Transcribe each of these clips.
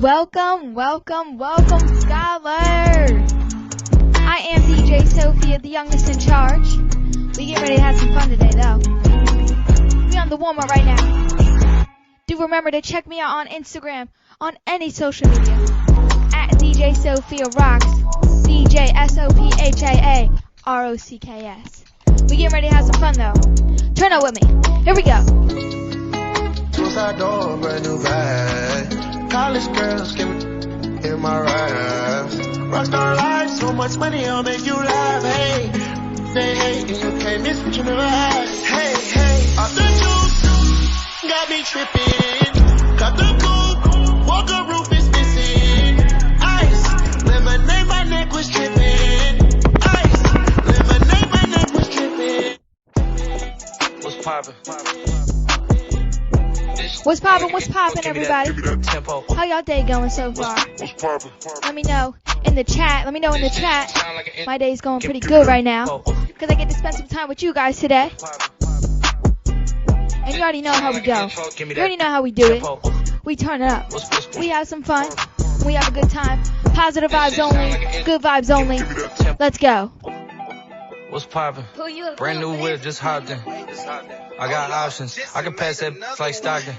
Welcome, welcome, welcome, scholars! I am DJ Sophia, the youngest in charge. We get ready to have some fun today, though. We on the warm-up right now. Do remember to check me out on Instagram, on any social media, at DJ Sophia Rocks, DJ SOPHIA ROCKS. We get ready to have some fun, though. Turn up with me. Here we go. Suicide door, brand new bag. College girls give me in my raps. Rockstar life, so much money, I'll make you laugh. Hey, say hey, and you can't miss what you never had. Hey, hey, off the juice, got me tripping. Got the coupe, walker roof is missing. Ice, lemonade, my neck was tripping. Ice, lemonade, my neck was tripping. What's poppin'? What's poppin', everybody? How y'all day going so far? Let me know in the chat. My day's going pretty good right now, because I get to spend some time with you guys today. And you already know how we go. You already know how we do it. We turn it up. We have some fun. We have a good time. Positive vibes only. Good vibes only. Let's go. What's poppin'? Brand new whip, just hopped in. I got options. I can pass that like Stockton.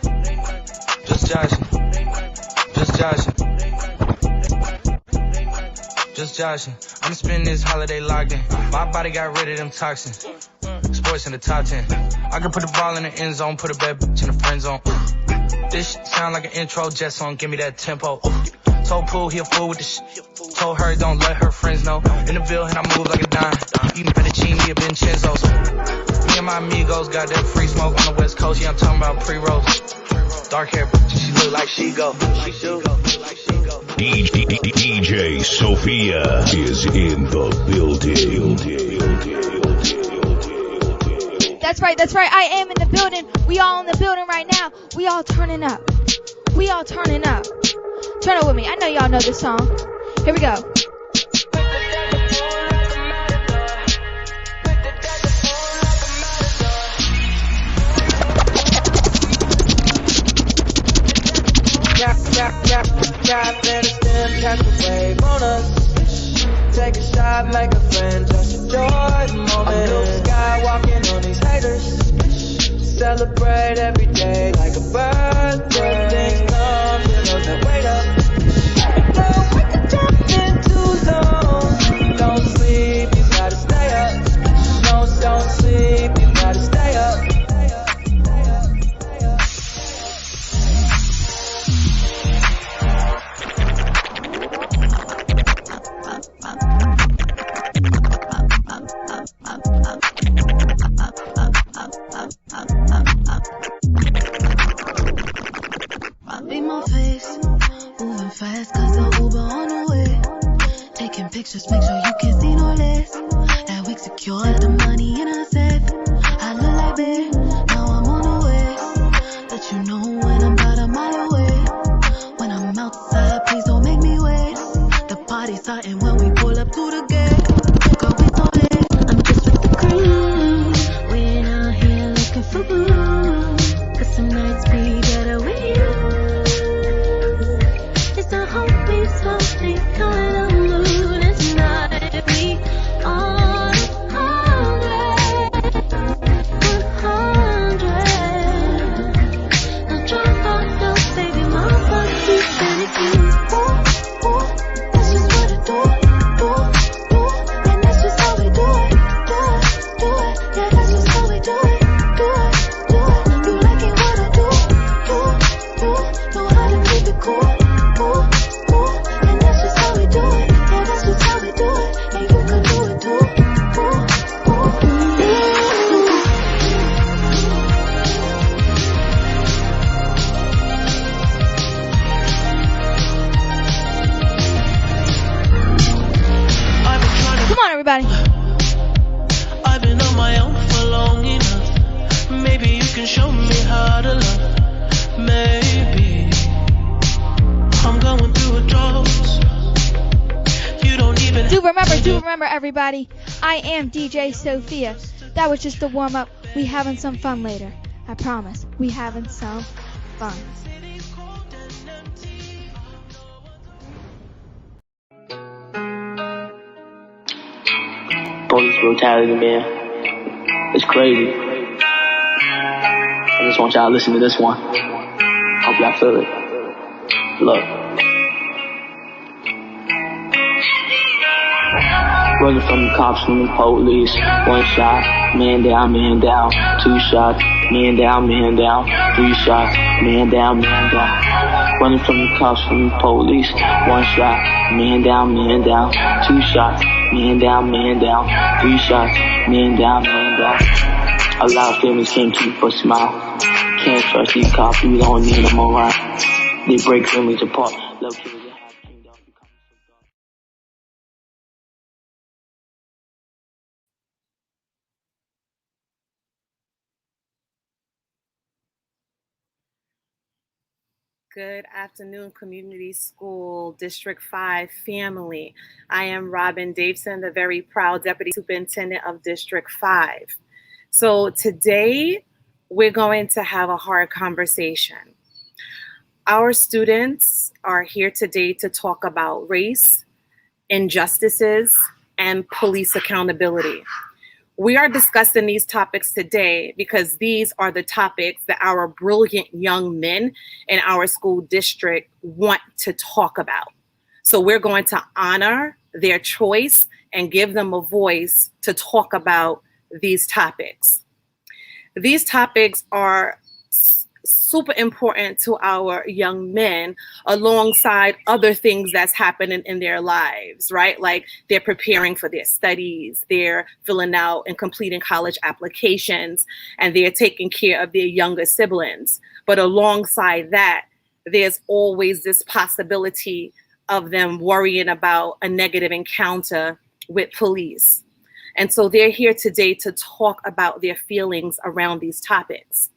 Just joshing. I'm spending this holiday locked in. My body got rid of them toxins. Sports in the top 10. I can put the ball in the end zone, put a bad bitch in the friend zone. This shit sound like an intro jet song, give me that tempo. Told Pooh he a fool with the shit. Told her don't let her friends know. In the building I move like a dime. Eating fettuccine, a Vincenzo's. Me and my amigos got that free smoke on the west coast. Yeah, I'm talking about pre-rolls. Dark hair, she look like she go. DJ Sophia is in the building. That's right. I am in the building. We all in the building right now. We all turning up. Turn up with me. I know y'all know this song. Here we go. Drop in a stem, catch a wave on us. Take a shot, make a friend, just enjoy the moment. I'm blue sky walking on these haters. Celebrate every day like a birthday. Things come to those that wait up. No, we can jump in too long. Don't sleep, you gotta stay up. No, don't sleep, you gotta stay up. Just make sure you can see no less. That we secure the money in a safe. I look like big, now I'm on the way. Let you know when I'm about a mile away. When I'm outside, please don't make me wait. The party's starting when we pull up to the gate. Girl, we so late, I'm just with the crew. We ain't out here looking for blue. Cause some nights be better with you. It's a hope we slowly coming on. Everybody. I've been on my own for long enough. Maybe you can show me how to love. Maybe I'm going through a drought. You don't even Do remember everybody. I am DJ Sophia. That was just the warm up. We having some fun later. I promise. We having some fun. police brutality, man. It's crazy. I just want y'all to listen to this one. Hope y'all feel it. Look. Running from the cops, from the police. One shot, man down, man down. Two shots, man down, man down. Three shots, man down, man down. Running from the cops, from the police. One shot, man down, man down. Two shots, man down, man down. Three shots, man down, man down. A lot of families can't keep a smile. Can't trust these cops, we don't need them around. They break families apart. Love kids. Good afternoon, Community School District 5 family. I am Robin Daveson, the very proud Deputy Superintendent of District 5. So today, we're going to have a hard conversation. Our students are here today to talk about race, injustices, and police accountability. We are discussing these topics today because these are the topics that our brilliant young men in our school district want to talk about. So we're going to honor their choice and give them a voice to talk about these topics. These topics are super important to our young men alongside other things that's happening in their lives, right? Like they're preparing for their studies, they're filling out and completing college applications, and they're taking care of their younger siblings. But alongside that, there's always this possibility of them worrying about a negative encounter with police. And so they're here today to talk about their feelings around these topics.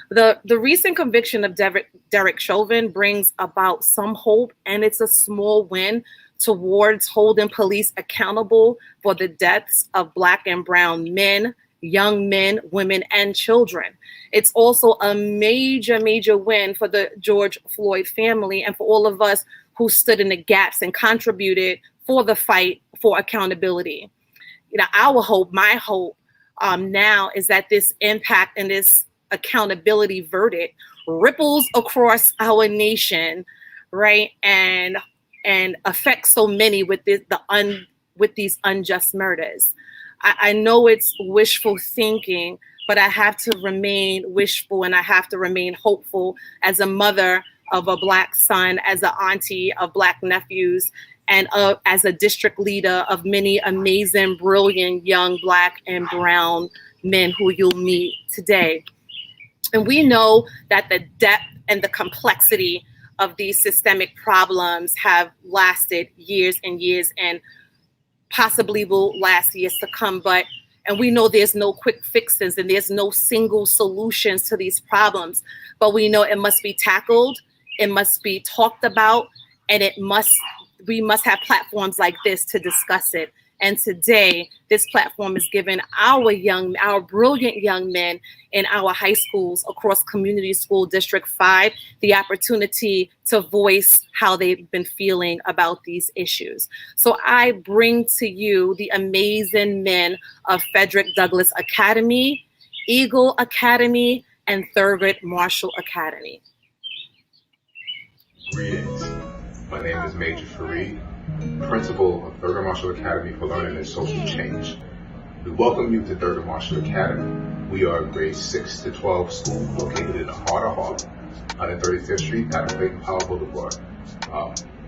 The recent conviction of Derek Chauvin brings about some hope, and it's a small win towards holding police accountable for the deaths of Black and brown men, young men, women, and children. It's also a major, major win for the George Floyd family and for all of us who stood in the gaps and contributed for the fight for accountability. You know, our hope, my hope now is that this impact and this accountability verdict ripples across our nation, right, and affects so many with these unjust murders. I know it's wishful thinking, but I have to remain wishful and I have to remain hopeful as a mother of a Black son, as an auntie of Black nephews, and as a district leader of many amazing, brilliant young Black and brown men who you'll meet today. And we know that the depth and the complexity of these systemic problems have lasted years and years and possibly will last years to come. And we know there's no quick fixes and there's no single solutions to these problems. But we know it must be tackled, it must be talked about, and we must have platforms like this to discuss it. And today, this platform is giving our brilliant young men in our high schools across Community School District 5 the opportunity to voice how they've been feeling about these issues. So I bring to you the amazing men of Frederick Douglass Academy, Eagle Academy, and Thurgood Marshall Academy. Greetings. My name is Major Fareed, Principal of Thurgood Marshall Academy for Learning and Social Change. We welcome you to Thurgood Marshall Academy. We are a grade 6 to 12 school located in the heart of Harlem, 135th Street, Patton Clayton Powell Boulevard.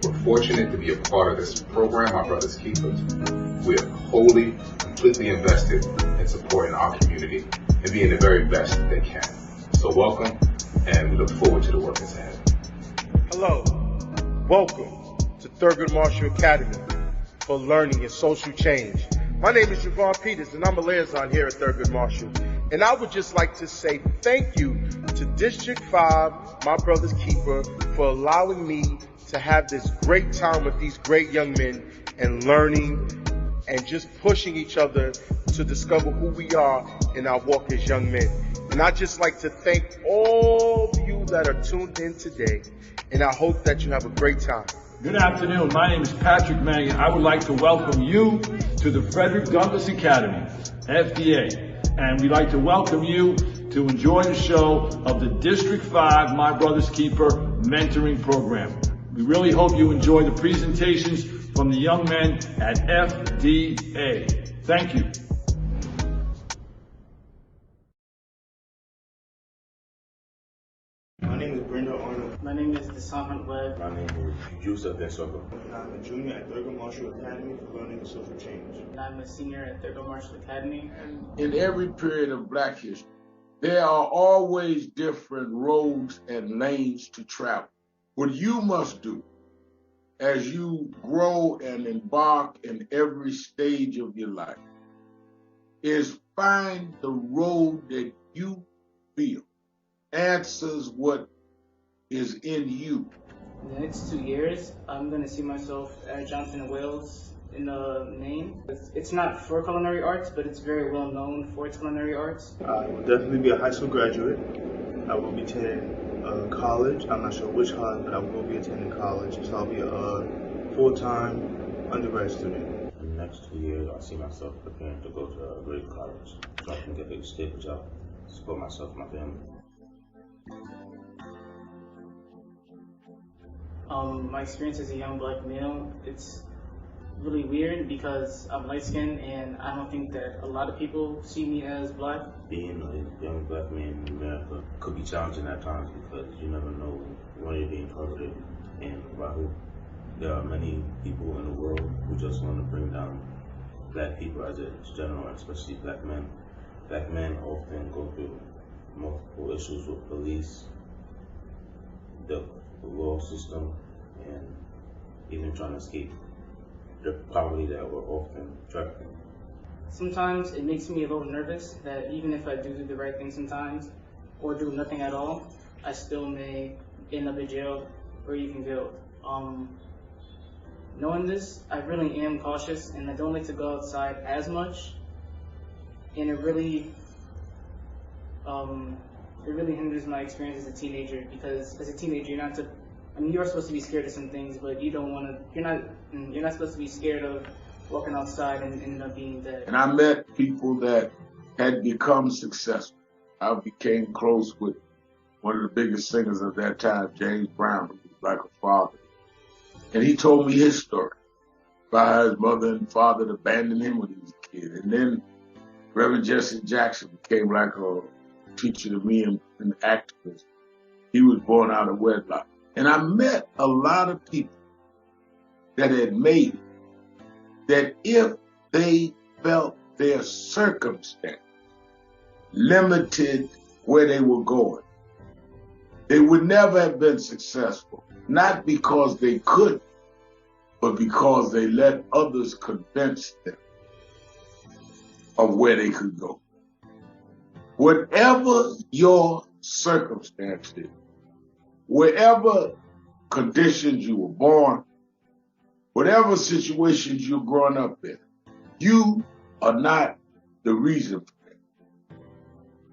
We're fortunate to be a part of this program, our Brothers Keepers. We are wholly, completely invested in supporting our community and being the very best they can. So welcome, and we look forward to the work that's ahead. Hello, welcome to Thurgood Marshall Academy for Learning and Social Change. My name is Javon Peters, and I'm a liaison here at Thurgood Marshall. And I would just like to say thank you to District 5, my brother's keeper, for allowing me to have this great time with these great young men and learning and just pushing each other to discover who we are in our walk as young men. And I'd just like to thank all of you that are tuned in today, and I hope that you have a great time. Good afternoon. My name is Patrick Mangan. I would like to welcome you to the Frederick Douglass Academy, FDA. And we'd like to welcome you to enjoy the show of the District 5 My Brother's Keeper mentoring program. We really hope you enjoy the presentations from the young men at FDA. Thank you. My name is Brenda Arnold. My name is Deshaun Webb. My name is Yusuf Bensoko. I'm a junior at Thurgood Marshall Academy for Learning and Social Change. And I'm a senior at Thurgood Marshall Academy. In every period of Black history, there are always different roads and lanes to travel. What you must do as you grow and embark in every stage of your life is find the road that you feel answers what is in you. In the next 2 years, I'm going to see myself at Johnson & Wales in the name. It's not for culinary arts, but it's very well known for its culinary arts. I will definitely be a high school graduate. I will be attending college. I'm not sure which college, but I will be attending college. So I'll be a full-time undergrad student. In the next 2 years, I see myself preparing to go to a great college so I can get a stable job, support myself and my family. My experience as a young Black male, it's really weird because I'm light-skinned and I don't think that a lot of people see me as Black. Being a young Black man in America could be challenging at times because you never know when you're being targeted and by who. There are many people in the world who just want to bring down Black people as a general, especially Black men. Black men often go through multiple issues with police, the law system, and even trying to escape the poverty that we're often trapped in. Sometimes it makes me a little nervous that even if I do the right thing sometimes, or do nothing at all, I still may end up in jail or even killed. Knowing this, I really am cautious and I don't like to go outside as much, and it really hinders my experience as a teenager because as a teenager you are supposed to be scared of some things, but you don't want to. You're not supposed to be scared of walking outside and ending up being dead. And I met people that had become successful. I became close with one of the biggest singers of that time, James Brown, who was like a father. And he told me his story about how his mother and father abandoned him when he was a kid. And then Reverend Jesse Jackson became like a teacher to me and an activist. He was born out of wedlock. And I met a lot of people that had made it, that if they felt their circumstance limited where they were going, they would never have been successful. Not because they couldn't, but because they let others convince them of where they could go. Whatever your circumstances, wherever conditions you were born, whatever situations you're growing up in, you are not the reason for it.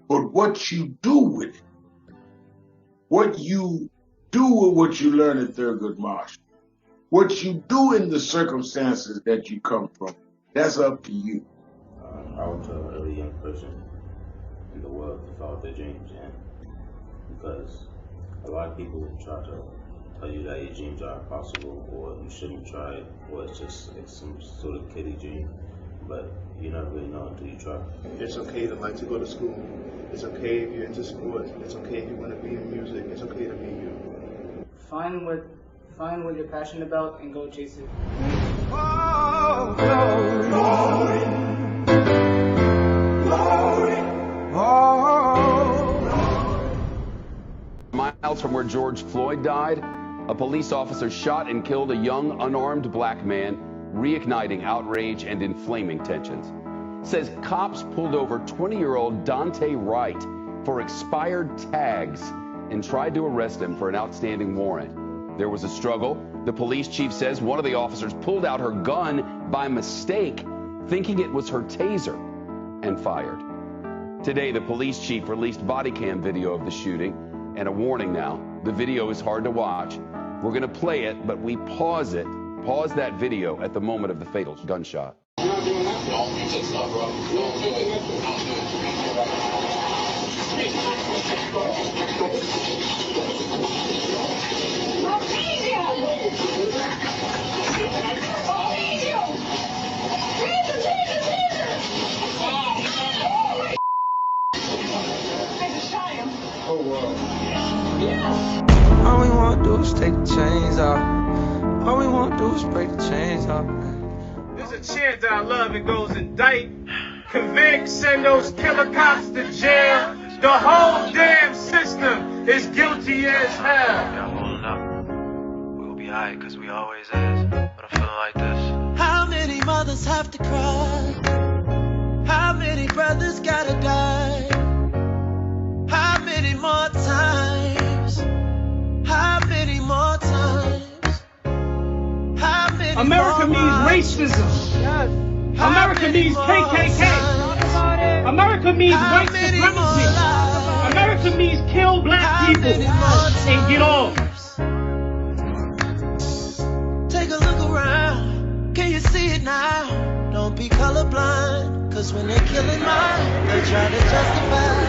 But what you do with it, what you do with what you learn at Thurgood Marshall, what you do in the circumstances that you come from, that's up to you. I would tell every young person in the world to follow their dreams, and because a lot of people try to tell you that your dreams are impossible or you shouldn't try it or it's some sort of kiddie dream, but you never really know until you try. It's okay to like to go to school. It's okay if you're into sports. It's okay if you want to be in music. It's okay to be you. Find what you're passionate about and go chase it. Oh, glory, glory, glory, oh. Miles from where George Floyd died, a police officer shot and killed a young, unarmed Black man, reigniting outrage and inflaming tensions. Says cops pulled over 20-year-old Dante Wright for expired tags and tried to arrest him for an outstanding warrant. There was a struggle. The police chief says one of the officers pulled out her gun by mistake, thinking it was her taser, and fired. Today, the police chief released body cam video of the shooting, and a warning now, the video is hard to watch. We're going to play it, but we pause that video at the moment of the fatal gunshot. All we want to do is take the chains off. All we want to do is break the chains off. There's a chance our love and goes indict, convict, send those killer cops to jail. The whole damn system is guilty as hell. Yeah, I'm holding up. We'll be alright, cause we always is. But I'm feeling like this. How many mothers have to cry? How many brothers gotta die? How many more times? How many more times? How many America more means racism. America means KKK. America means white supremacy. America means kill black people and get off. Take a look around. Can you see it now? Don't be colorblind. Cause when they're killing mine, they try to justify.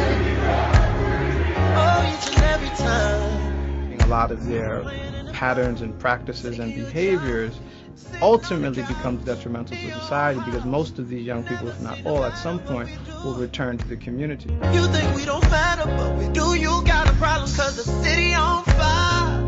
Oh, each and every time. A lot of their patterns and practices and behaviors ultimately becomes detrimental to society, because most of these young people, if not all, at some point will return to the community. You think we don't matter, but we do. You got a problem cause the city on fire.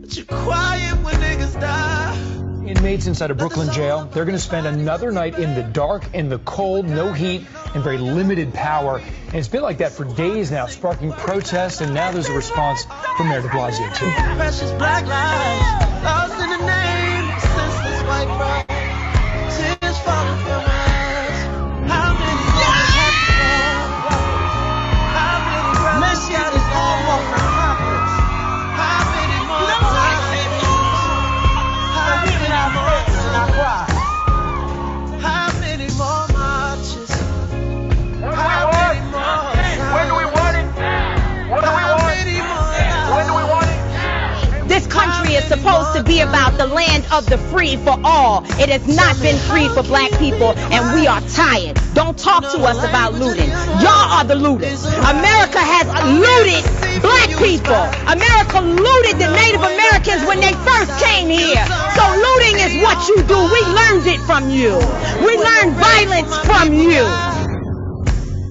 But you're quiet when niggas die. Inmates inside a Brooklyn jail, they're going to spend another night in the dark, in the cold, no heat, and very limited power. And it's been like that for days now, sparking protests, and now there's a response from Mayor de Blasio, too. Precious black lives, lost in the name of senseless white pride. Tears falling from my eyes. How many mothers have to fall? How many brothers got it all? How many more times? How many more times? How many more marches? How many more times? When do we want it? What do we want? When do we want it? This country is supposed to be about the land of the free for all. It has not been free for black people, and we are tired. Don't talk to us about looting. Y'all are the looters. America has looted black people. America looted the Native Americans when they first came here. So looting is what you do. We learned it from you. We learned violence from you.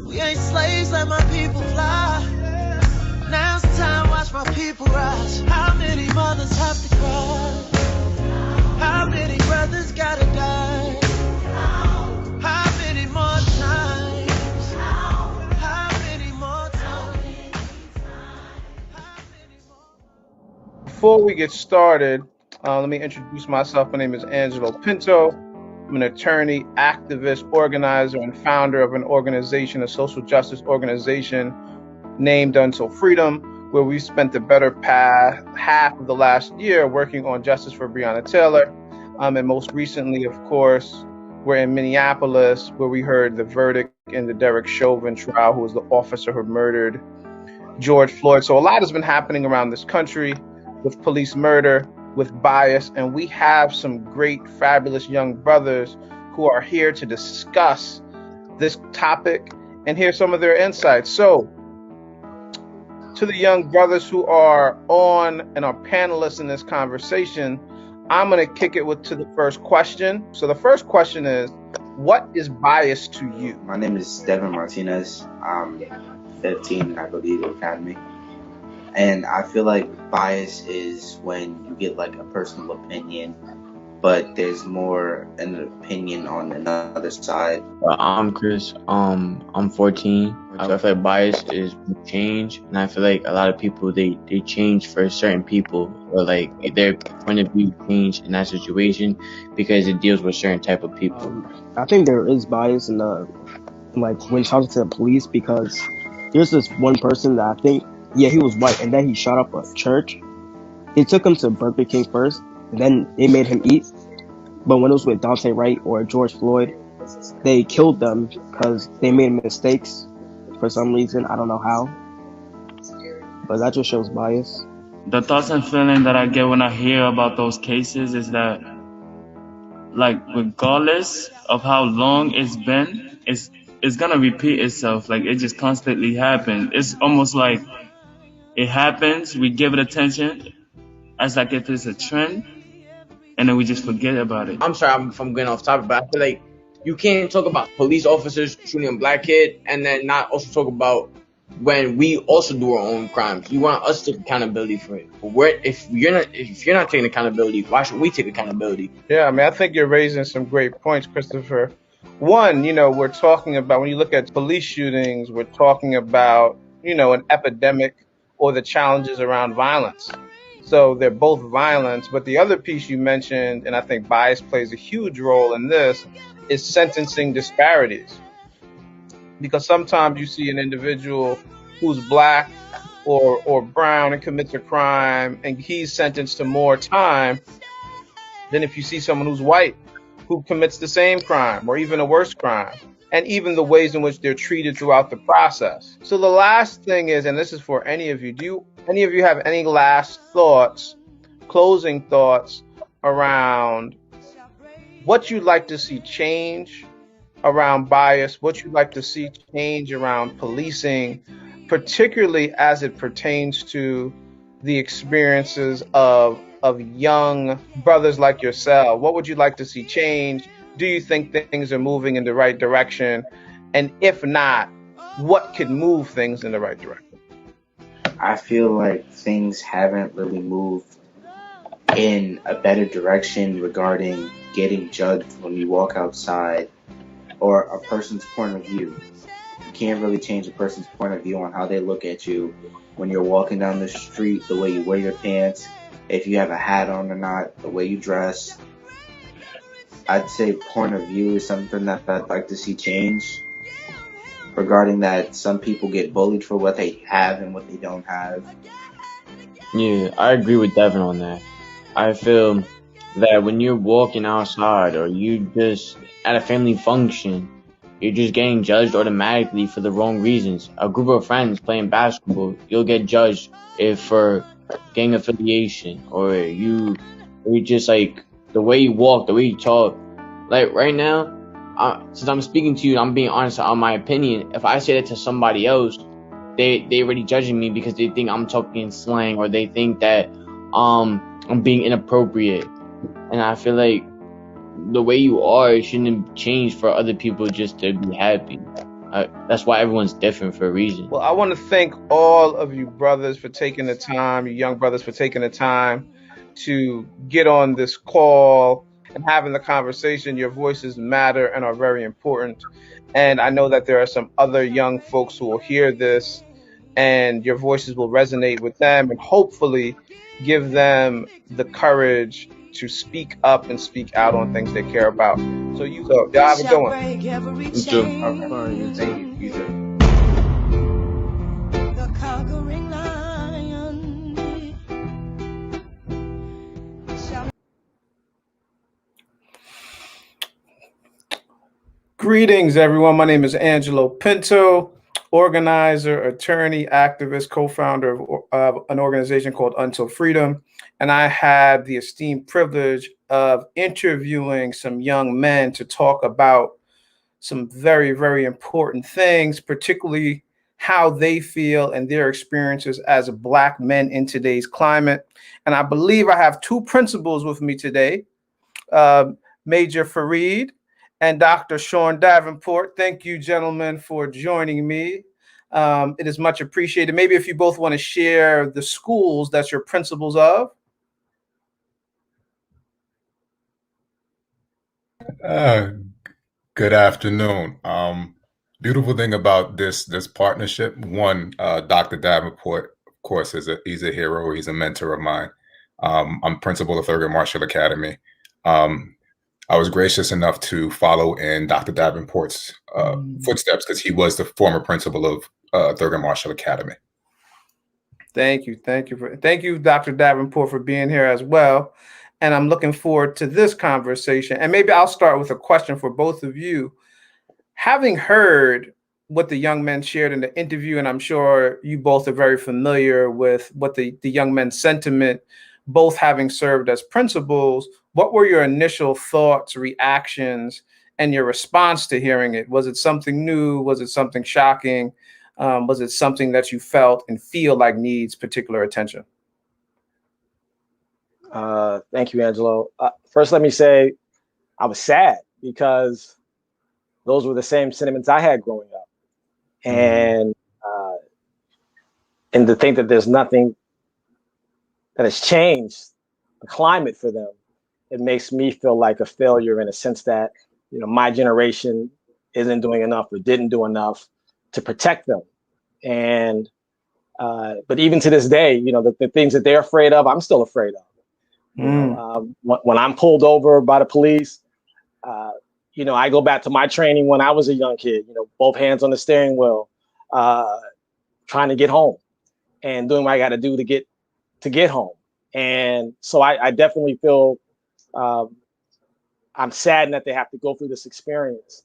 We ain't slaves, let my people fly. Now it's time, watch my people rise. How many mothers have to cry? How many brothers gotta die? How many more times? How many more times? Before we get started, let me introduce myself. My name is Angelo Pinto. I'm an attorney, activist, organizer, and founder of an organization, a social justice organization named Until Freedom, where we spent the better half of the last year working on justice for Breonna Taylor. And most recently, of course, we're in Minneapolis, where we heard the verdict in the Derek Chauvin trial, who was the officer who murdered George Floyd. So a lot has been happening around this country with police murder, with bias, and we have some great, fabulous young brothers who are here to discuss this topic and hear some of their insights. So, to the young brothers who are on and are panelists in this conversation, I'm going to kick it to the first question. So the first question is, what is bias to you? My name is Devin Martinez. I'm 15 at Belido Academy. And I feel like bias is when you get like a personal opinion, but there's more an opinion on another side. I'm Chris. I'm 14. I feel like bias is change, and I feel like a lot of people they change for certain people, or like their point of view change in that situation because it deals with certain type of people. I think there is bias in like when talking to the police, because there's this one person that I think, yeah, he was white, and then he shot up a church. They took him to Burger King first, and then they made him eat. But when it was with Dante Wright or George Floyd, they killed them because they made mistakes for some reason. I don't know how, but that just shows bias. the thoughts and feeling that I get when I hear about those cases is that, like, regardless of how long it's been, it's gonna repeat itself. Like, it just constantly happens. It's almost like it happens, we give it attention as like if it's a trend, and then we just forget about it. I'm sorry if I'm getting off topic, but I feel like you can't talk about police officers shooting a black kid and then not also talk about when we also do our own crimes. You want us to take accountability for it. But if you're not taking accountability, why should we take accountability? Yeah, I mean, I think you're raising some great points, Christopher. One, we're talking about, when you look at police shootings, we're talking about, an epidemic or the challenges around violence. So they're both violence. But the other piece you mentioned, and I think bias plays a huge role in this, is sentencing disparities. Because sometimes you see an individual who's black or brown and commits a crime, and he's sentenced to more time than if you see someone who's white who commits the same crime or even a worse crime, and even the ways in which they're treated throughout the process. So the last thing is, and this is for any of you, do any of you have any last thoughts, closing thoughts around what you'd like to see change around bias, what you'd like to see change around policing, particularly as it pertains to the experiences of young brothers like yourself? What would you like to see change? Do you think things are moving in the right direction? And if not, what could move things in the right direction? I feel like things haven't really moved in a better direction regarding getting judged when you walk outside, or a person's point of view. You can't really change a person's point of view on how they look at you when you're walking down the street, the way you wear your pants, if you have a hat on or not, the way you dress. I'd say point of view is something that I'd like to see change. Regarding that, some people get bullied for what they have and what they don't have. Yeah, I agree with Devin on that. I feel that when you're walking outside or you just at a family function, you're just getting judged automatically for the wrong reasons. A group of friends playing basketball, you'll get judged if for gang affiliation, or you just like the way you walk, the way you talk. Like right now, since I'm speaking to you, I'm being honest on my opinion. If I say that to somebody else, they already judging me because they think I'm talking slang, or they think that I'm being inappropriate. And I feel like the way you are, it shouldn't change for other people just to be happy. That's why everyone's different for a reason. Well, I want to thank all of you brothers for taking the time, you young brothers for taking the time to get on this call and having the conversation. Your voices matter and are very important. And I know that there are some other young folks who will hear this, and your voices will resonate with them and hopefully give them the courage to speak up and speak out on things they care about. So y'all have a good one. You too. Thank you. You too. Greetings, everyone. My name is Angelo Pinto, organizer, attorney, activist, co-founder of an organization called Until Freedom. And I had the esteemed privilege of interviewing some young men to talk about some very, very important things, particularly how they feel and their experiences as Black men in today's climate. And I believe I have two principals with me today, Major Fareed and Dr. Sean Davenport. Thank you, gentlemen, for joining me. It is much appreciated. Maybe if you both want to share the schools that you're principals of. Good afternoon. Beautiful thing about this partnership. One, Dr. Davenport, of course, he's a hero. He's a mentor of mine. I'm principal of Thurgood Marshall Academy. I was gracious enough to follow in Dr. Davenport's footsteps because he was the former principal of Thurgood Marshall Academy. Thank you, Dr. Davenport, for being here as well. And I'm looking forward to this conversation. And maybe I'll start with a question for both of you. Having heard what the young men shared in the interview, and I'm sure you both are very familiar with what the young men's sentiment, both having served as principals. What were your initial thoughts, reactions, and your response to hearing it? Was it something new? Was it something shocking? Was it something that you felt and feel like needs particular attention? Thank you, Angelo. First, let me say I was sad because those were the same sentiments I had growing up. And to think that there's nothing that has changed the climate for them, it makes me feel like a failure in a sense that, my generation isn't doing enough or didn't do enough to protect them. And but even to this day, the things that they're afraid of, I'm still afraid of. When I'm pulled over by the police, I go back to my training when I was a young kid, both hands on the steering wheel, trying to get home and doing what I got to do to get home. And so I definitely feel I'm saddened that they have to go through this experience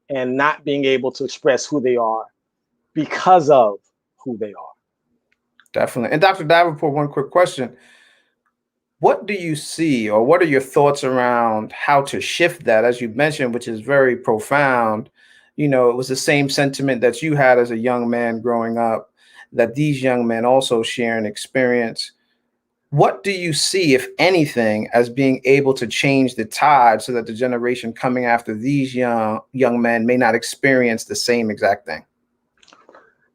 and not being able to express who they are because of who they are. Definitely. And Dr. Davenport, one quick question. What do you see, or what are your thoughts around how to shift that, as you mentioned, which is very profound? It was the same sentiment that you had as a young man growing up, that these young men also share an experience. What do you see, if anything, as being able to change the tide so that the generation coming after these young men may not experience the same exact thing?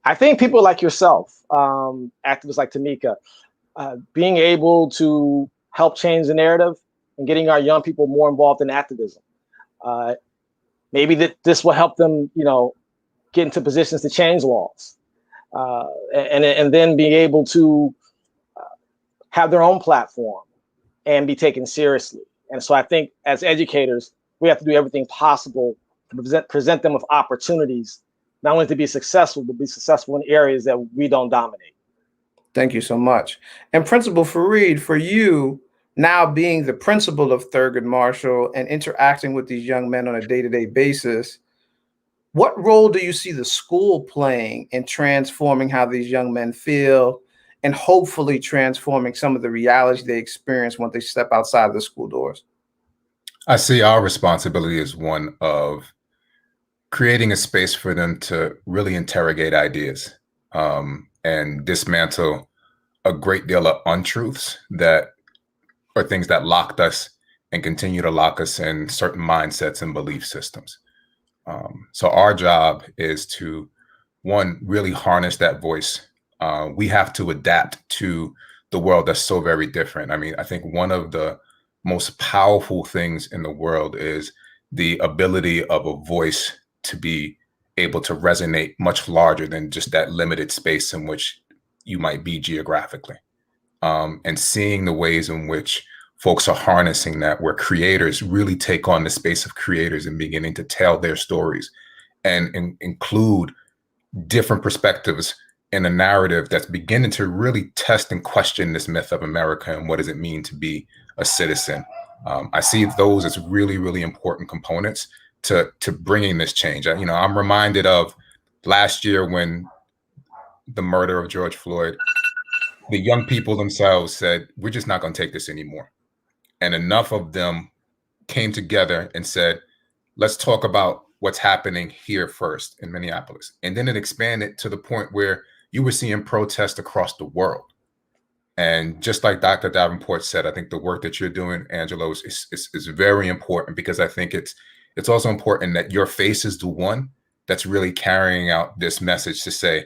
I think people like yourself, activists like Tamika, being able to help change the narrative and getting our young people more involved in activism. Maybe this will help them, get into positions to change laws, and then being able to have their own platform and be taken seriously. And so I think as educators, we have to do everything possible to present them with opportunities, not only to be successful, but be successful in areas that we don't dominate. Thank you so much. And Principal Fareed, for you, now being the principal of Thurgood Marshall and interacting with these young men on a day-to-day basis, what role do you see the school playing in transforming how these young men feel and hopefully transforming some of the realities they experience when they step outside the school doors? I see our responsibility as one of creating a space for them to really interrogate ideas and dismantle a great deal of untruths that are things that locked us and continue to lock us in certain mindsets and belief systems. So our job is to, one, really harness that voice. We have to adapt to the world that's so very different. I mean, I think one of the most powerful things in the world is the ability of a voice to be able to resonate much larger than just that limited space in which you might be geographically. And seeing the ways in which folks are harnessing that, where creators really take on the space of creators and beginning to tell their stories and include different perspectives in a narrative that's beginning to really test and question this myth of America and what does it mean to be a citizen. I see those as really, really important components to bringing this change. I'm reminded of last year when the murder of George Floyd, the young people themselves said, we're just not going to take this anymore. And enough of them came together and said, let's talk about what's happening here first in Minneapolis. And then it expanded to the point where you were seeing protests across the world. And just like Dr. Davenport said, I think the work that you're doing, Angelo, is very important, because I think it's also important that your face is the one that's really carrying out this message to say,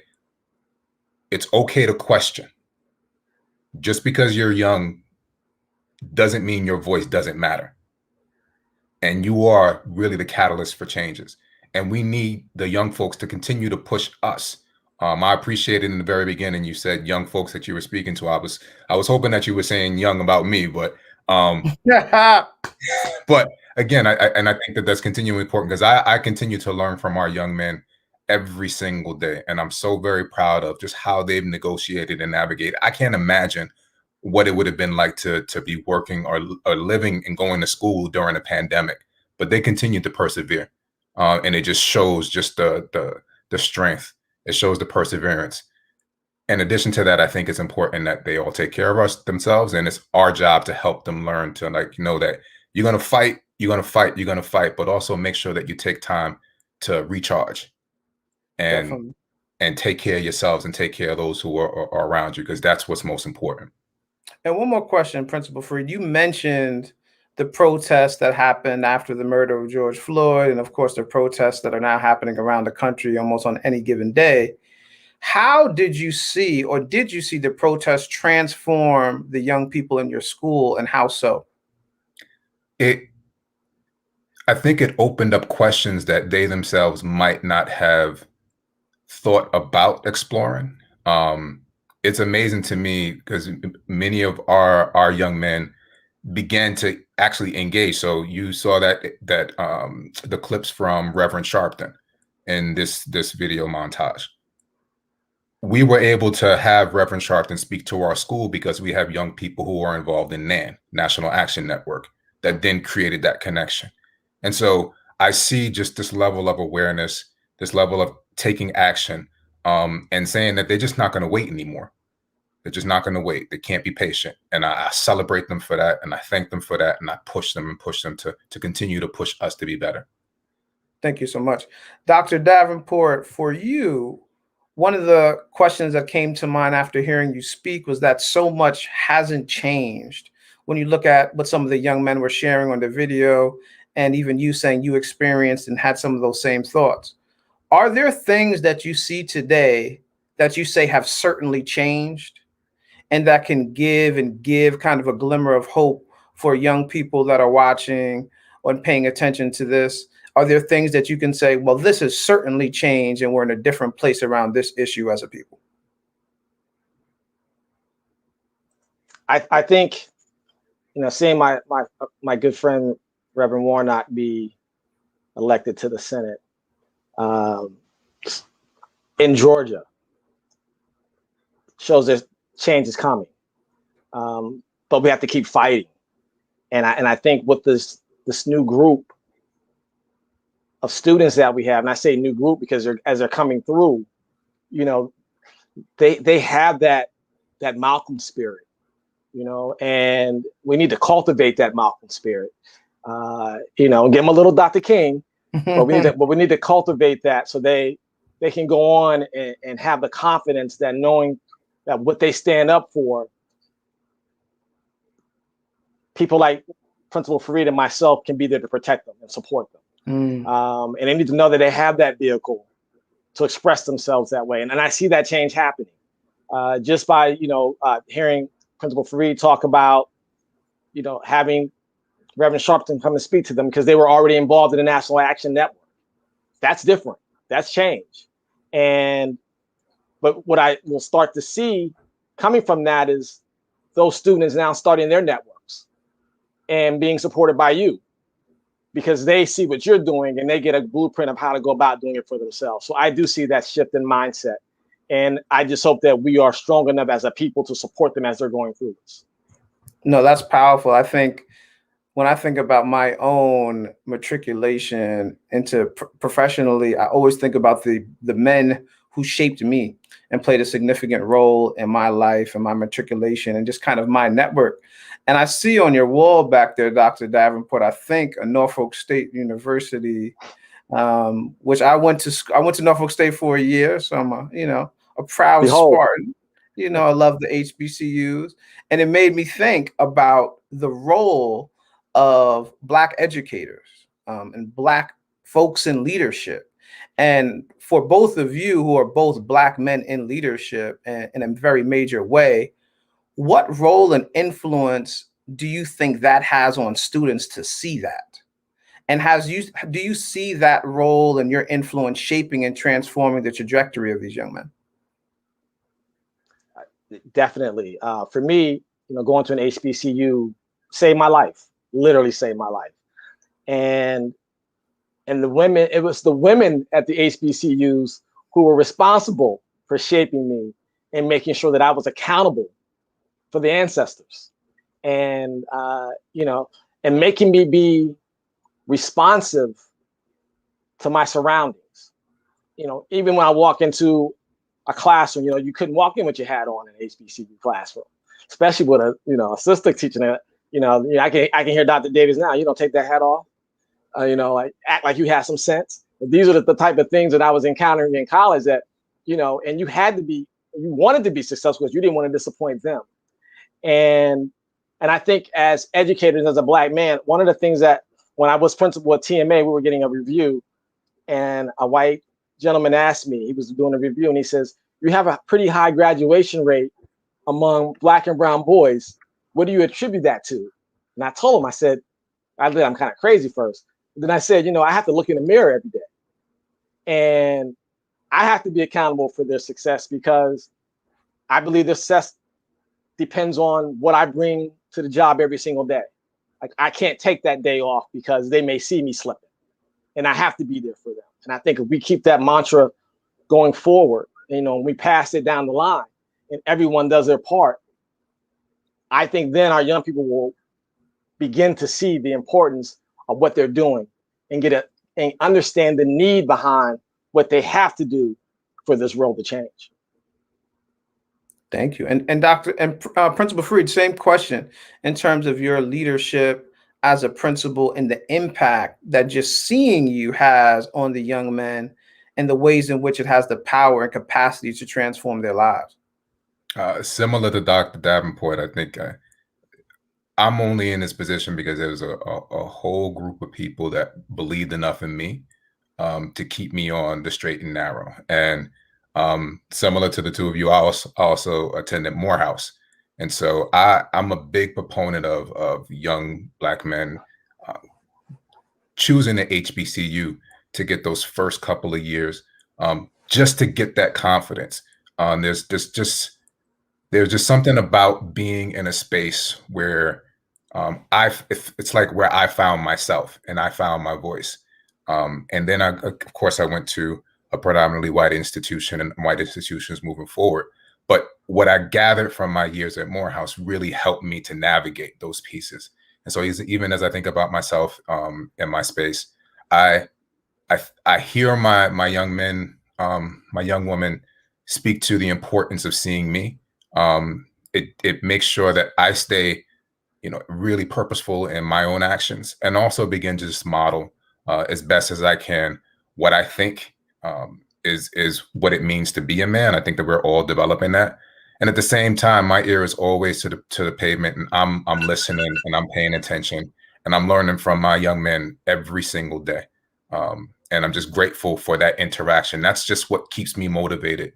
it's okay to question. Just because you're young doesn't mean your voice doesn't matter. And you are really the catalyst for changes. And we need the young folks to continue to push us. I appreciated in the very beginning, you said young folks that you were speaking to. I was hoping that you were saying young about me, but but again, I think that that's continually important, because I continue to learn from our young men every single day. And I'm so very proud of just how they've negotiated and navigated. I can't imagine what it would have been like to be working or living and going to school during a pandemic, but they continue to persevere. And it just shows just the the strength. It shows the perseverance. In addition to that, I think it's important that they all take care of themselves, and it's our job to help them learn to know that you're going to fight, but also make sure that you take time to recharge and take care of yourselves and take care of those who are around you, because that's what's most important. And one more question, Principal Fareed. You mentioned the protests that happened after the murder of George Floyd, and of course the protests that are now happening around the country almost on any given day. How did you see, or did you see the protests transform the young people in your school, and how so? I think it opened up questions that they themselves might not have thought about exploring. It's amazing to me because many of our young men began to actually engage. So you saw that the clips from Reverend Sharpton in this video montage. We were able to have Reverend Sharpton speak to our school because we have young people who are involved in NAN, National Action Network, that then created that connection. And so I see just this level of awareness, this level of taking action, and saying that they're just not going to wait anymore. They're just not going to wait. They can't be patient. And I celebrate them for that. And I thank them for that. And I push them to continue to push us to be better. Thank you so much. Dr. Davenport, for you, one of the questions that came to mind after hearing you speak was that so much hasn't changed. When you look at what some of the young men were sharing on the video, and even you saying you experienced and had some of those same thoughts, are there things that you see today that you say have certainly changed and that can give kind of a glimmer of hope for young people that are watching or paying attention to this? Are there things that you can say, well, this has certainly changed and we're in a different place around this issue as a people? I think, seeing my good friend Reverend Warnock be elected to the Senate in Georgia shows that change is coming, but we have to keep fighting. And I think with this new group of students that we have, and I say new group because as they're coming through, they have that Malcolm spirit, and we need to cultivate that Malcolm spirit. Give them a little Dr. King, but we need to cultivate that so they can go on and have the confidence that knowing that what they stand up for, people like Principal Fareed and myself can be there to protect them and support them. And they need to know that they have that vehicle to express themselves that way. And I see that change happening just by, hearing Principal Fareed talk about, having Reverend Sharpton come and speak to them because they were already involved in the National Action Network. That's different. That's change. But what I will start to see coming from that is those students now starting their networks and being supported by you because they see what you're doing and they get a blueprint of how to go about doing it for themselves. So I do see that shift in mindset. And I just hope that we are strong enough as a people to support them as they're going through this. No, that's powerful. I think when I think about my own matriculation into professionally, I always think about the men who shaped me and played a significant role in my life and my matriculation and just kind of my network. And I see on your wall back there, Dr. Davenport, I think a Norfolk State University, which I went to Norfolk State for a year. So I'm a proud Spartan. I love the HBCUs. And it made me think about the role of Black educators and Black folks in leadership. And for both of you who are both Black men in leadership in a very major way, what role and influence do you think that has on students to see that? And do you see that role and your influence shaping and transforming the trajectory of these young men? Definitely. For me, going to an HBCU saved my life, literally saved my life. And the women, it was the women at the HBCUs who were responsible for shaping me and making sure that I was accountable for the ancestors and, and making me be responsive to my surroundings. even when I walk into a classroom, you couldn't walk in with your hat on in an HBCU classroom, especially with a sister teaching it. I can hear Dr. Davis now. You don't take that hat off. Like act like you have some sense. But these are the type of things that I was encountering in college that, and you wanted to be successful because you didn't want to disappoint them. And I think as educators, as a Black man, one of the things that when I was principal at TMA, we were getting a review, and a white gentleman asked me, he was doing a review, and he says, "You have a pretty high graduation rate among Black and brown boys. What do you attribute that to?" And I told him, I said, I'm kind of crazy first. Then I said, I have to look in the mirror every day. And I have to be accountable for their success because I believe their success depends on what I bring to the job every single day. Like I can't take that day off because they may see me slipping, and I have to be there for them. And I think if we keep that mantra going forward, we pass it down the line and everyone does their part, I think then our young people will begin to see the importance of what they're doing and and understand the need behind what they have to do for this world to change. Thank you. And Principal Fareed, same question in terms of your leadership as a principal and the impact that just seeing you has on the young men and the ways in which it has the power and capacity to transform their lives. Similar to Dr. Davenport, I think I'm only in this position because there was a whole group of people that believed enough in me to keep me on the straight and narrow. And similar to the two of you, I also attended Morehouse. And so I'm a big proponent of young Black men choosing the HBCU to get those first couple of years, just to get that confidence. There's just something about being in a space where it's like where I found myself and I found my voice. And then of course I went to a predominantly white institution and white institutions moving forward. But what I gathered from my years at Morehouse really helped me to navigate those pieces. And so even as I think about myself in my space, I hear my young men, my young women speak to the importance of seeing me. It makes sure that I stay, really purposeful in my own actions, and also begin to just model as best as I can what I think is what it means to be a man. I think that we're all developing that. And at the same time, my ear is always to the pavement, and I'm listening and I'm paying attention, and I'm learning from my young men every single day. And I'm just grateful for that interaction. That's just what keeps me motivated.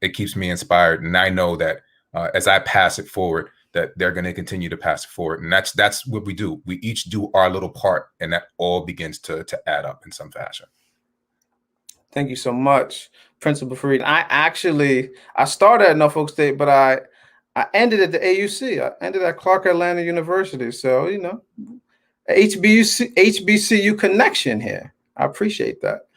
It keeps me inspired. And I know that as I pass it forward, that they're going to continue to pass it forward. And that's what we do. We each do our little part, and that all begins to add up in some fashion. Thank you so much, Principal Fareed. I started at Norfolk State, but I ended at the AUC. I ended at Clark Atlanta University. So, HBCU connection here. I appreciate that.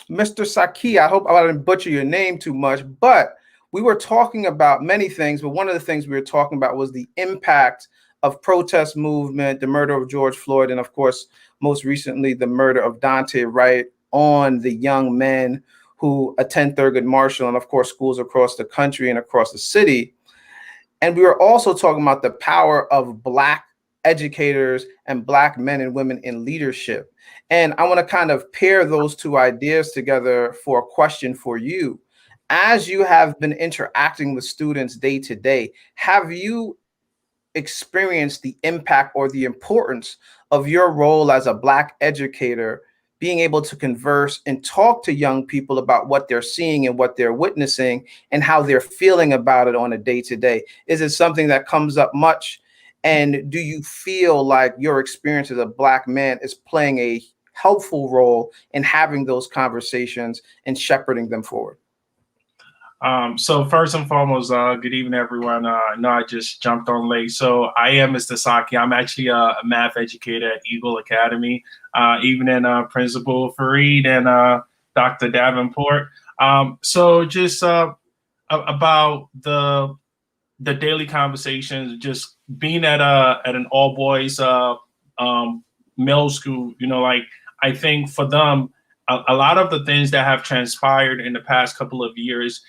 Mr. Saki, I hope I didn't butcher your name too much, but we were talking about many things, but one of the things we were talking about was the impact of protest movement, the murder of George Floyd, and of course, most recently, the murder of Daunte Wright on the young men who attend Thurgood Marshall and of course, schools across the country and across the city. And we were also talking about the power of Black educators and Black men and women in leadership. And I want to kind of pair those two ideas together for a question for you. As you have been interacting with students day to day, have you experienced the impact or the importance of your role as a Black educator, being able to converse and talk to young people about what they're seeing and what they're witnessing and how they're feeling about it on a day-to-day? Is it something that comes up much? And do you feel like your experience as a Black man is playing a helpful role in having those conversations and shepherding them forward? So first and foremost, good evening, everyone. I know I just jumped on late. So I am Mr. Saki. I'm actually a math educator at Eagle Academy, evening Principal Fareed and Dr. Davenport. So just about the daily conversations, just being at an all boys middle school, I think for them, a lot of the things that have transpired in the past couple of years,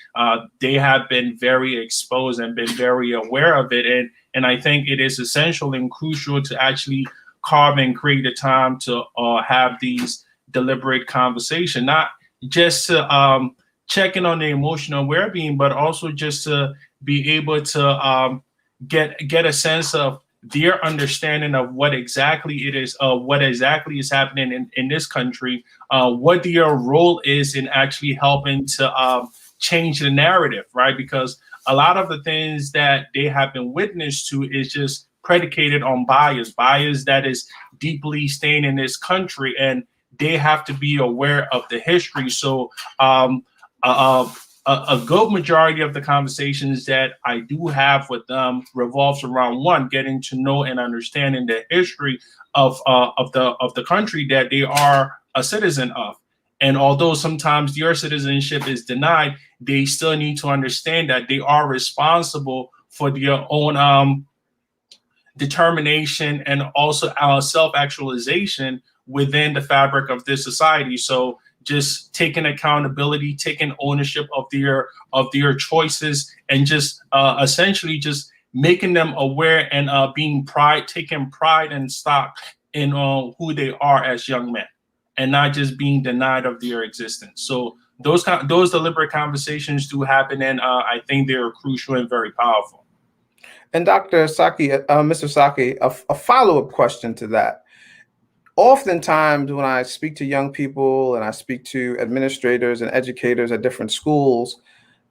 they have been very exposed and been very aware of it. And I think it is essential and crucial to actually carve and create a time to have these deliberate conversation, not just to check in on the emotional well-being, but also just to be able to get a sense of their understanding of what exactly it is, what exactly is happening in this country, what their role is in actually helping to change the narrative, right? Because a lot of the things that they have been witness to is just predicated on bias that is deeply stained in this country, and they have to be aware of the history. So a good majority of the conversations that I do have with them revolves around, one, getting to know and understanding the history of the country that they are a citizen of. And although sometimes your citizenship is denied, they still need to understand that they are responsible for their own determination and also our self-actualization within the fabric of this society. So just taking accountability, taking ownership of their choices, and just essentially just making them aware and taking pride and stock in who they are as young men, and not just being denied of their existence. So those deliberate conversations do happen, and I think they're crucial and very powerful. And Dr. Saki, Mr. Saki, a follow-up question to that. Oftentimes when I speak to young people and I speak to administrators and educators at different schools,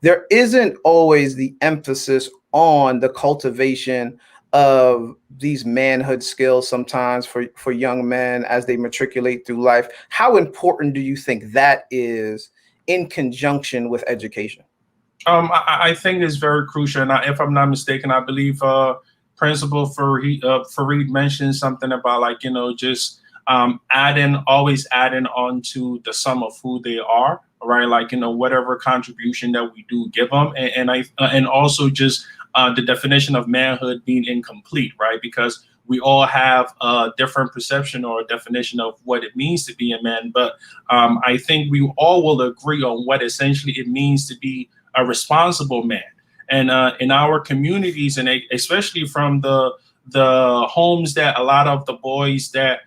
there isn't always the emphasis on the cultivation of these manhood skills sometimes for young men as they matriculate through life. How important do you think that is in conjunction with education? I think it's very crucial. And if I'm not mistaken, I believe Principal Fareed mentioned something about just always adding on to the sum of who they are, right? Whatever contribution that we do give them, and also just the definition of manhood being incomplete, right? Because we all have a different perception or a definition of what it means to be a man, but I think we all will agree on what essentially it means to be a responsible man. And in our communities, and especially from the homes that a lot of the boys that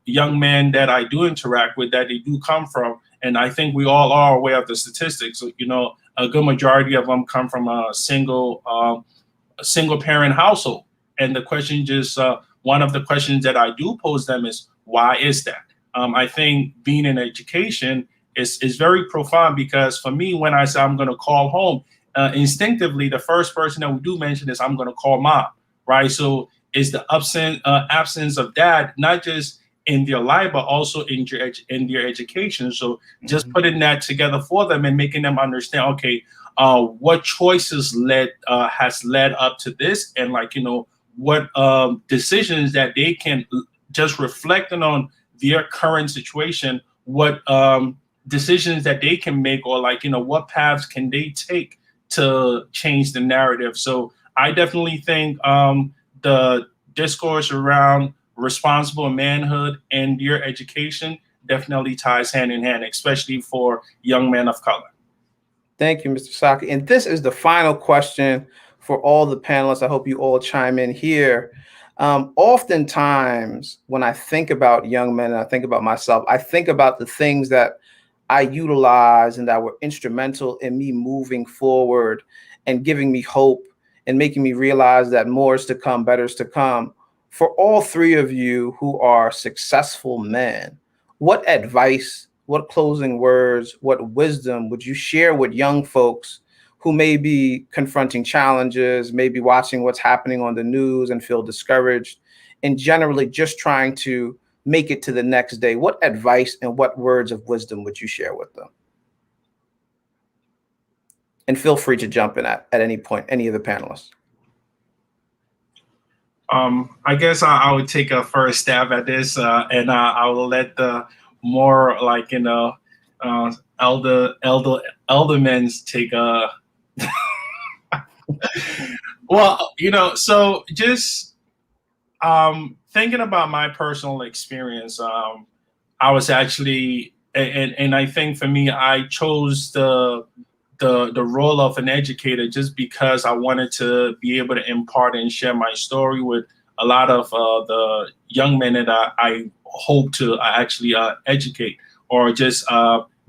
young men that I do interact with, that they do come from, and I think we all are aware of the statistics. A good majority of them come from a single parent household. And the question one of the questions that I do pose them is, why is that? I think being in education is very profound, because for me, when I say I'm going to call home, instinctively, the first person that we do mention is I'm going to call mom, right? So is the absence of dad, not just in their life, but also in their education. So just putting that together for them and making them understand, okay, what choices has led up to this, and what decisions that they can just reflecting on their current situation, what decisions that they can make, or what paths can they take to change the narrative. So I definitely think the discourse around responsible manhood and your education definitely ties hand in hand, especially for young men of color. Thank you, Mr. Saki. And this is the final question for all the panelists. I hope you all chime in here. Oftentimes, when I think about young men and I think about myself, I think about the things that I utilize and that were instrumental in me moving forward and giving me hope and making me realize that more is to come, better is to come. For all three of you who are successful men, what advice, what closing words, what wisdom would you share with young folks who may be confronting challenges, maybe watching what's happening on the news and feel discouraged, and generally just trying to make it to the next day? What advice and what words of wisdom would you share with them? And feel free to jump in at any point, any of the panelists. I guess I would take a first stab at this, and I will let the more elder men take a. Well, so just thinking about my personal experience, I was actually and I think for me, I chose the role of an educator just because I wanted to be able to impart and share my story with a lot of the young men that I hope to actually educate or just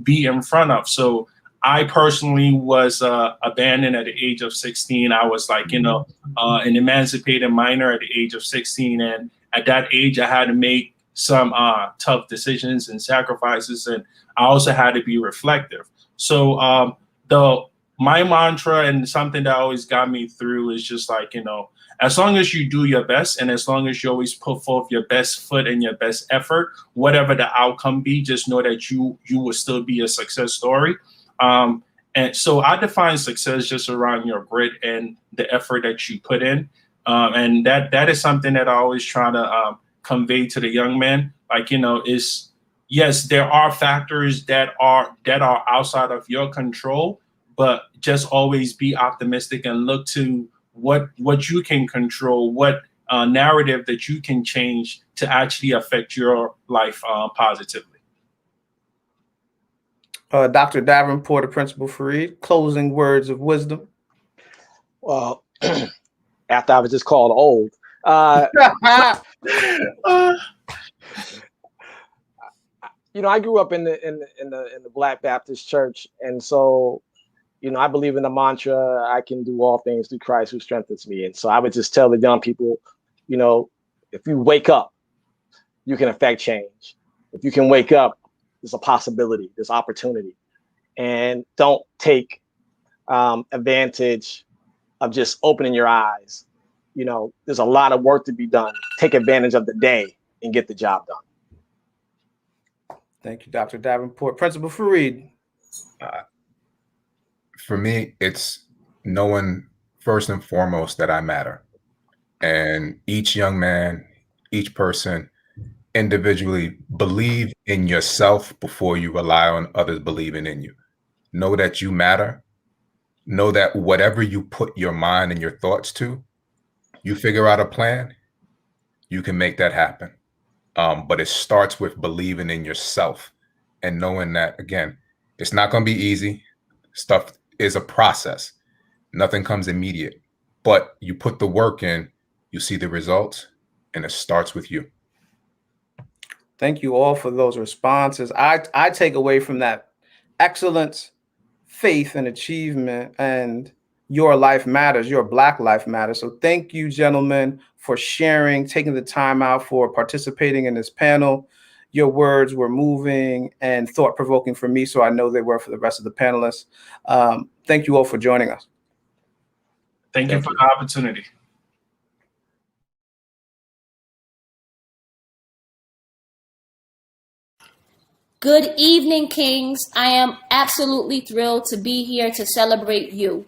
be in front of. So I personally was abandoned at the age of 16. I was like, an emancipated minor at the age of 16. And at that age, I had to make some tough decisions and sacrifices. And I also had to be reflective. So my mantra and something that always got me through is just like, as long as you do your best and as long as you always put forth your best foot and your best effort, whatever the outcome be, just know that you will still be a success story. And so I define success just around your grit and the effort that you put in. And that is something that I always try to convey to the young man. Like, is yes, there are factors that are outside of your control, but just always be optimistic and look to what you can control, what narrative that you can change to actually affect your life positively. Dr. Davenport, Principal Fareed, closing words of wisdom. Well, after I was just called old, I grew up in the Black Baptist Church, and so I believe in the mantra, I can do all things through Christ who strengthens me. And so I would just tell the young people, if you wake up, you can affect change. If you can wake up, there's a possibility, there's opportunity. And don't take advantage of just opening your eyes. There's a lot of work to be done. Take advantage of the day and get the job done. Thank you, Dr. Davenport. Principal Fareed. For me, it's knowing first and foremost that I matter. And each young man, each person individually, believe in yourself before you rely on others believing in you. Know that you matter. Know that whatever you put your mind and your thoughts to, you figure out a plan, you can make that happen. But it starts with believing in yourself and knowing that, again, it's not going to be easy. Stuff is a process. Nothing comes immediate, but you put the work in, you see the results, and it starts with you. Thank you all for those responses. I take away from that excellence, faith, and achievement, and your life matters, your Black life matters. So thank you, gentlemen, for sharing, taking the time out, for participating in this panel. Your words were moving and thought-provoking for me, so I know they were for the rest of the panelists. Thank you all for joining us. Thank you for the opportunity. Good evening, Kings. I am absolutely thrilled to be here to celebrate you.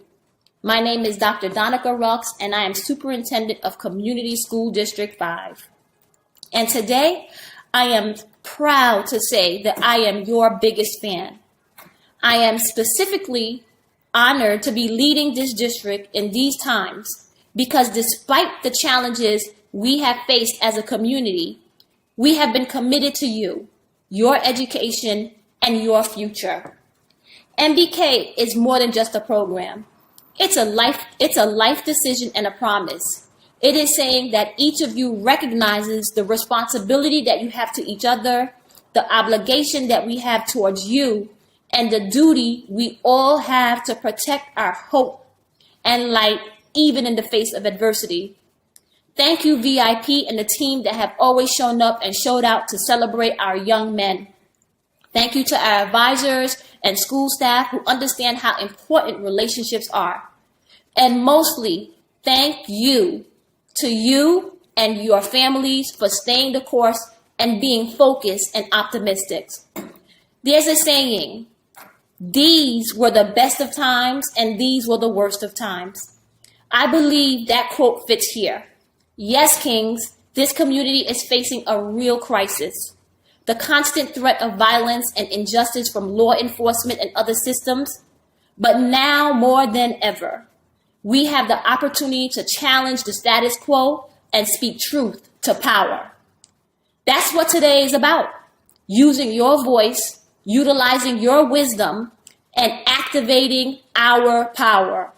My name is Dr. Donica Rux, and I am Superintendent of Community School District 5. And today, I am proud to say that I am your biggest fan. I am specifically honored to be leading this district in these times because despite the challenges we have faced as a community, we have been committed to you, your education, and your future. MBK is more than just a program. It's a life decision and a promise. It is saying that each of you recognizes the responsibility that you have to each other, the obligation that we have towards you, and the duty we all have to protect our hope and light even in the face of adversity. Thank you, VIP, and the team that have always shown up and showed out to celebrate our young men. Thank you to our advisors and school staff who understand how important relationships are. And mostly, thank you to you and your families for staying the course and being focused and optimistic. There's a saying, these were the best of times and these were the worst of times. I believe that quote fits here. Yes, Kings, this community is facing a real crisis. The constant threat of violence and injustice from law enforcement and other systems. But now more than ever, we have the opportunity to challenge the status quo and speak truth to power. That's what today is about. Using your voice, utilizing your wisdom, and activating our power.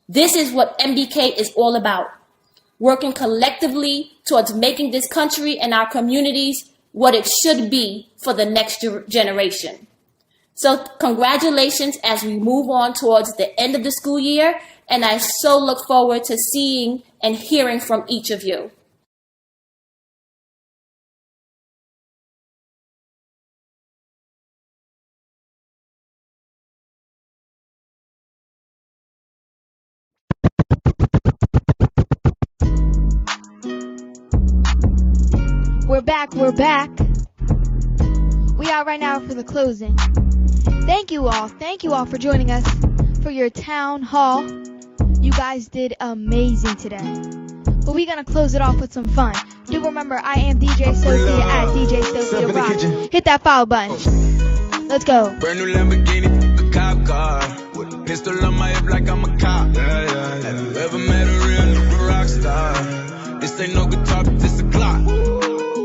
This is what MBK is all about, working collectively towards making this country and our communities what it should be for the next generation. So congratulations as we move on towards the end of the school year, and I so look forward to seeing and hearing from each of you. We're back. We are right now for the closing. Thank you all for joining us for your town hall. You guys did amazing today. But we're gonna close it off with some fun. Do remember, I am DJ Sophia at DJ Sophia Rock. Hit that follow button. Let's go. Brand new Lamborghini, a cop car. With a pistol on my hip like I'm a cop. Have you ever met a real nigga rock star? This ain't no guitar, but this a clock.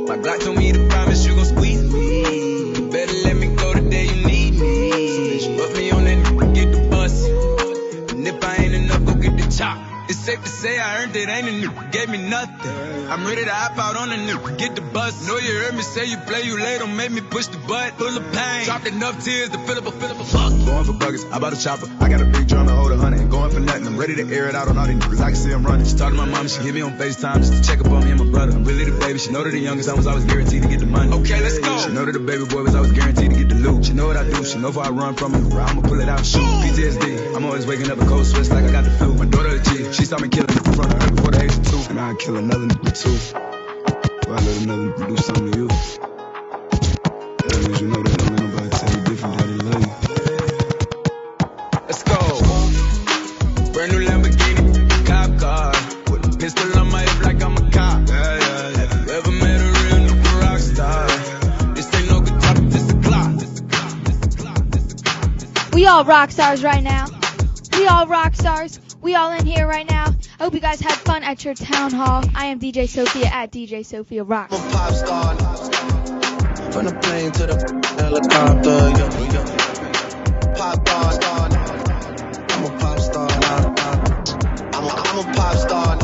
My Glock told me to promise you gon' squeeze me. You better let me go the day you need me. So put me on that get the bus. And if I ain't enough, go get the chop. It's safe to say I earned it, ain't a nigga gave me nothing. I'm ready to hop out on a nigga, get the bus. Know you heard me say you play, you late, don't make me push the butt. Full of pain, dropped enough tears to fill up a fuck. Going for buggers, I bought a chopper. I got a big drum to hold 100. Ain't going for nothing, I'm ready to air it out on all these niggas. I can see I'm running. She talked to my mom, she hit me on FaceTime just to check up on me and my brother. I'm really the baby, she know that the youngest I was always guaranteed to get the money. Okay, let's go. She know that the baby boy was always guaranteed to get the loot. She know what I do, she know if I run from it, I'ma pull it out, shoot. PTSD, I'm always waking up a cold sweats like I got the flu. My daughter a G, she saw me killing in front of her before the age of 2. And I'd kill another nigga too. Or I let another nigga do something to you. That means you know that don't let nobody tell you different that they love you. Let's go. Brand new Lamborghini, cop car. With a pistol on my hip like I'm a cop. Have you ever met a real nigga rock star? This ain't no guitar, but this a clock. We all rock stars right now. We all rock stars. We all in here right now. I hope you guys had fun at your town hall. I am DJ Sophia at DJ Sophia Rock. I'm a pop star. From the plane to the helicopter, yo. Pop star. I'm a pop star. I'm a pop star.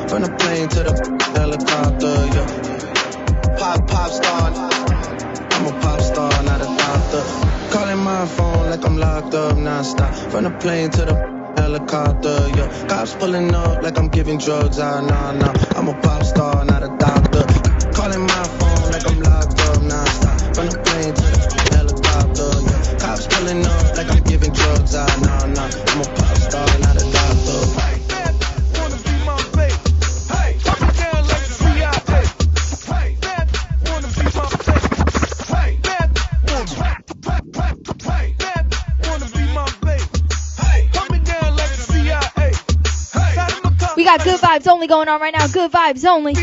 From the plane to the helicopter, yo. Pop star. I'm a pop star, not a doctor. Calling my phone like I'm locked up non-stop. From the plane to the helicopter, yeah. Cops pulling up like I'm giving drugs out, nah. I'm a pop star, not a doctor. Calling my phone like I'm locked up non-stop. From the plane to the helicopter, yeah. Cops pulling up like I'm giving drugs out, nah. I'm a pop star, not a doctor. We got good vibes only going on right now. Good vibes only.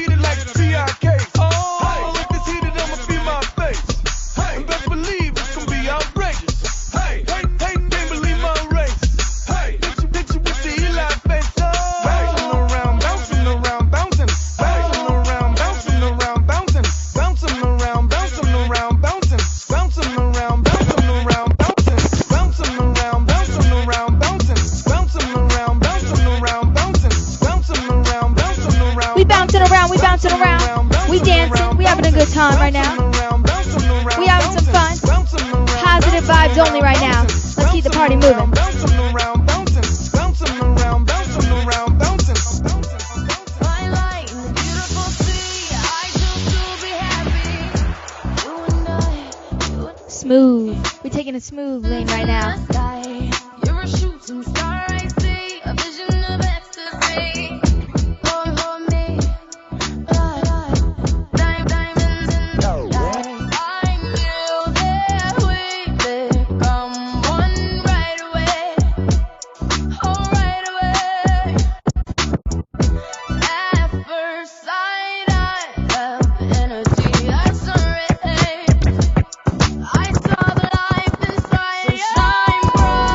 We bouncing around. We dancing. We having a good time right now. We having some fun. Positive vibes only right now. Let's keep the party moving. Smooth. We're taking a smooth lane right now. You're a shooting star, I see a vision of ecstasy. For me, diamonds in the light. I knew that we'd become one right away. Oh, right away. At first sight, I felt energy. I surrendered. I saw the life inside. So shine bright.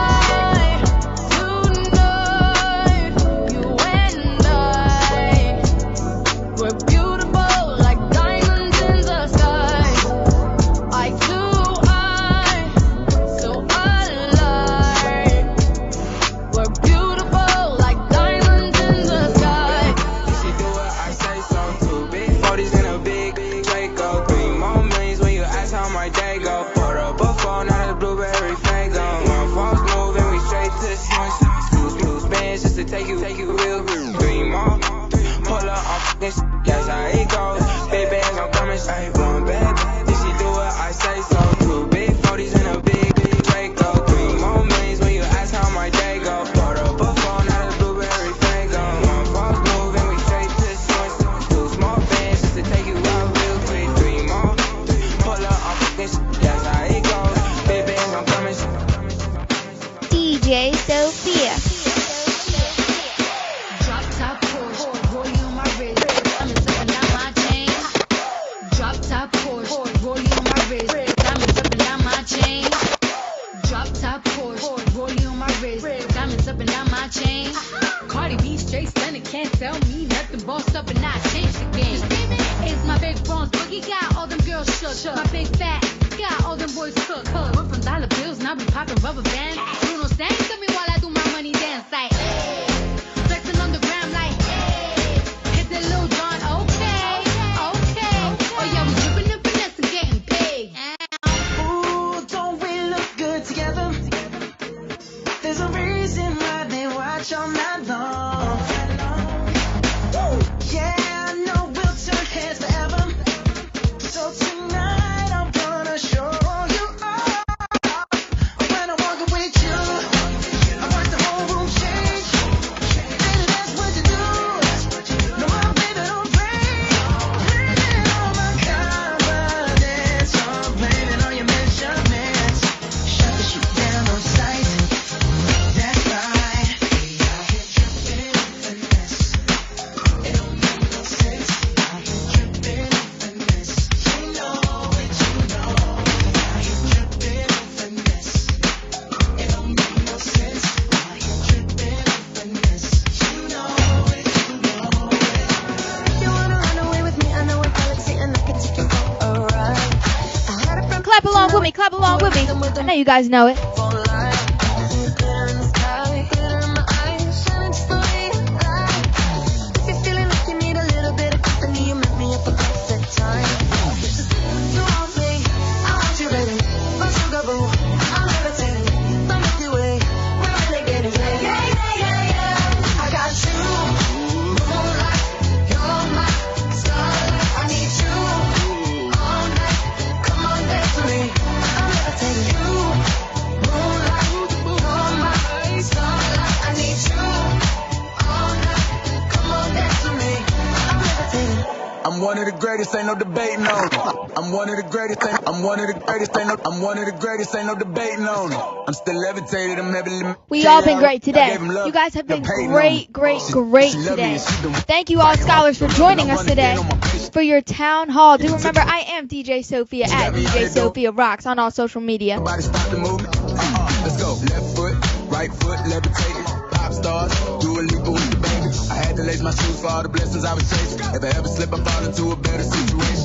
Hey, one bad, did she do what I say so? 2 big 40s and a big Draco. 3 more millions when you ask how my day go. Bought up a phone out of Blueberry Fago. 1 false move and we take this one. 2 small bands just to take you out real quick. 3 more, pull up, I'm fucking shit, that's how it goes. Big bands, I'm coming. DJ Sophia. Drop top Porsche, rollie on my wrist, diamonds up and down my chain. Drop top Porsche, rollie on my wrist, diamonds up and down my chain. Drop top Porsche, rollie on my wrist, diamonds up and down my chain. Cardi B straight stunning, can't tell me nothing. Bossed up and I changed the game. It's my big bronze boogie, got all them girls shook. My big fat, got all them boys cooked. Went from dollar bills, now we popping rubber bands. Bruno sang to me while I do my money dance like. Flexing on the gram like. Hit the Lil Jon, okay. Oh yeah, we dripping and finesse and getting paid. Ooh, don't we look good together? There's a reason why they watch all night long. Yeah, I know we'll turn heads forever. So tonight I'm gonna show you all. When I'm walking with you, I watch the whole room change. Baby, that's what you do. No, my baby don't break. Blaming on my confidence, I'm blaming on your measurements. Shut the shit down on sight. That's right. It don't make no sense. I ain't tripping off finesse. You know it, you know. I ain't tripping off finesse. It don't make no sense. I ain't tripping off finesse. You know it, you know it. You wanna run away with me? I know a galaxy and I can take you for a ride. I had it from Clap along with me, clap along with me. I know you guys know it. glitter in the sky, glitter in my eyes, shining just the way you like. If you're feeling like you need a little bit of company, you met me at the perfect time. You want me, I want you, baby. My sugar boo, I'm levitating. The Milky Way, we're renegading. Yeah. I got you, moonlight, you're my starlight. I need you all night. Come on, dance with me. I'm levitating. You, moonlight, you're my starlight. I need you all night. Come on, dance with me. I'm levitating. I'm one of the greatest, ain't no debating on it. I'm one of the greatest, I'm one of the greatest, I'm one of the greatest, ain't no debating on it. I'm still levitated, I'm heavily. We all been great today. You guys have been great today. Thank you all scholars for joining us today for your town hall. Do remember I am DJ Sophia at DJ Sophia Rocks on all social media. Let's go. Left foot, right foot, levitating. Pop stars, do a leap with the baby. I had to lace my shoes for all the blessings I was chasing. If I ever slip, I fall into a better situation.